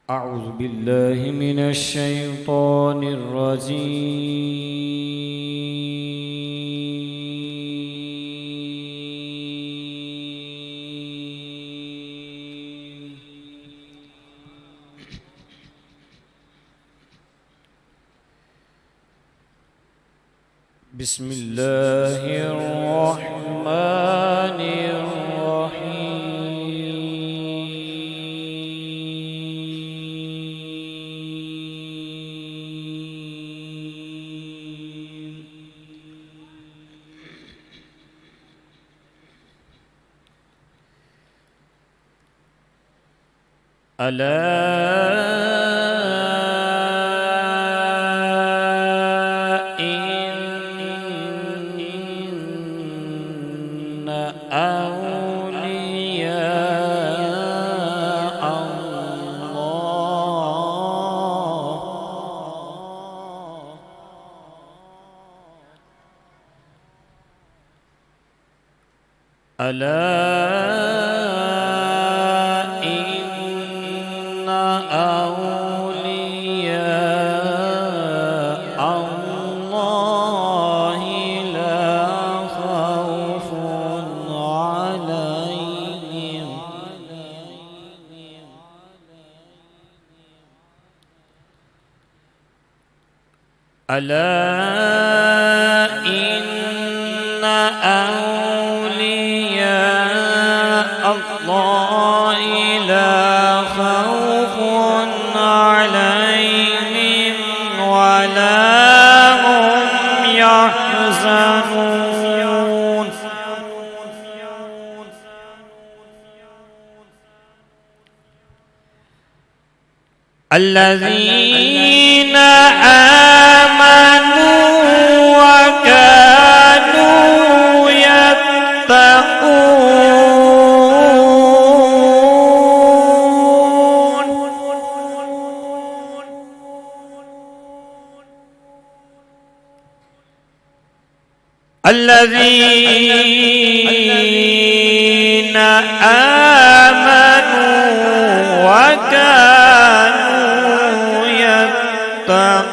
أعوذ بالله من الشيطان الرجيم. بسم الله الرحمن الرحيم. ألا إن أولياء الله لا خوف عليهم ألا إن أولياء الله لا خوف عليهم ولا هم يحزنون الذين آمنوا وكانوا يتقون الذين آمنوا وكانوا يتقون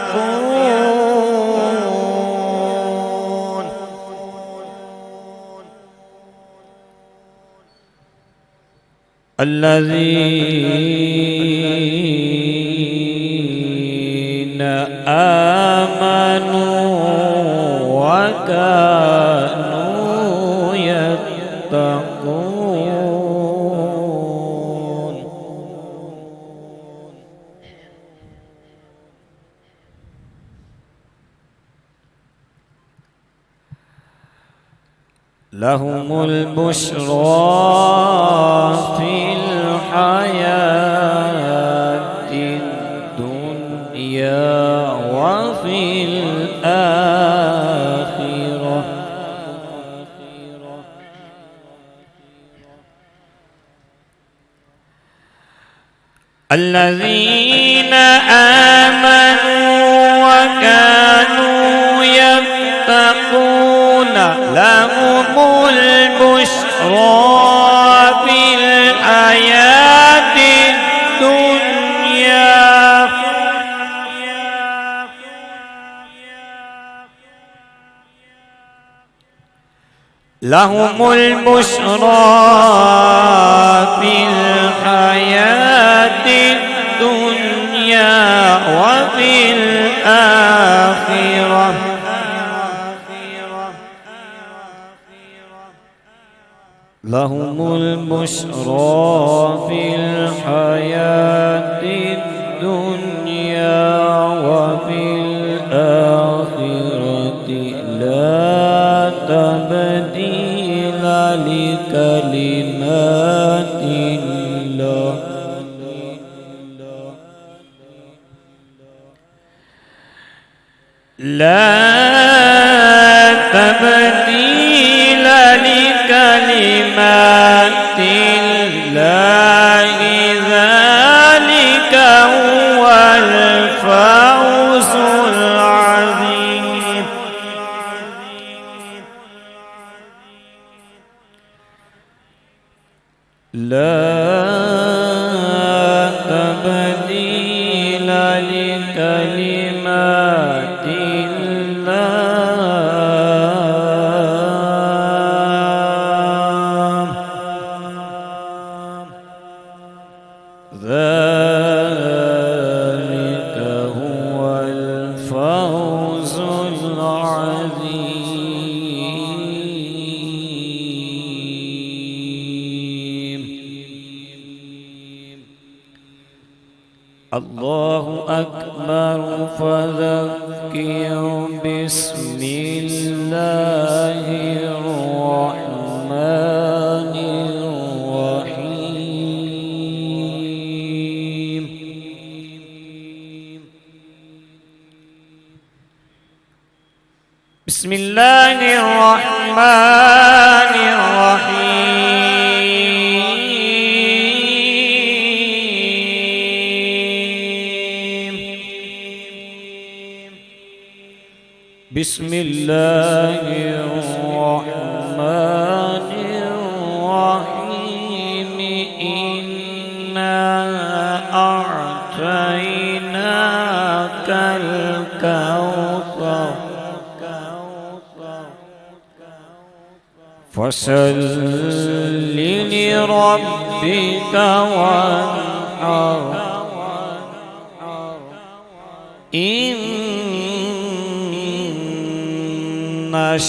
الذين آمنوا وكانوا يتقون لهم البشرى في الحياة الدنيا وفي الآخرة الذين آمنوا وكانوا يتقون لهم البشرى في الحياة الدنيا لهم البشرى في الحياة الدنيا وفي الآخرة لهم البشرى في الحياة الدنيا وفي الآخرة لا تبديل لكلمات الله لا تبديل لكلمات الله ذلك هو الفوز العظيم لا تبديل ذلك هو الفوز العظيم. الله أكبر فذكر بسم الله الرحمن الرحيم. بسم الله الرحمن الرحيم. بسم الله الرحمن الرحيم. إنا أعطيناك الكوثر فصل لربك وانحر إن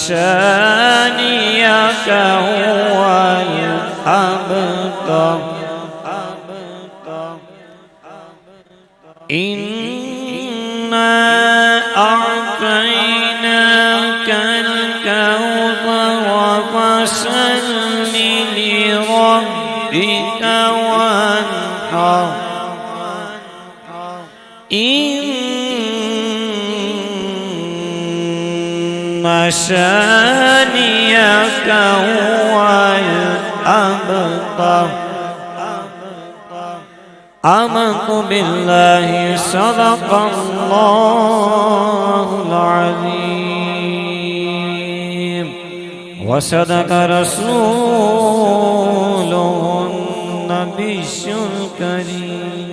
شانئك هو الأبتر. إنا أعطيناك الكوثر فصل لربك وانحر إن شانئك هو الأبتر. آمنت بالله صدق الله العظيم وصدق رسوله النبي الكريم.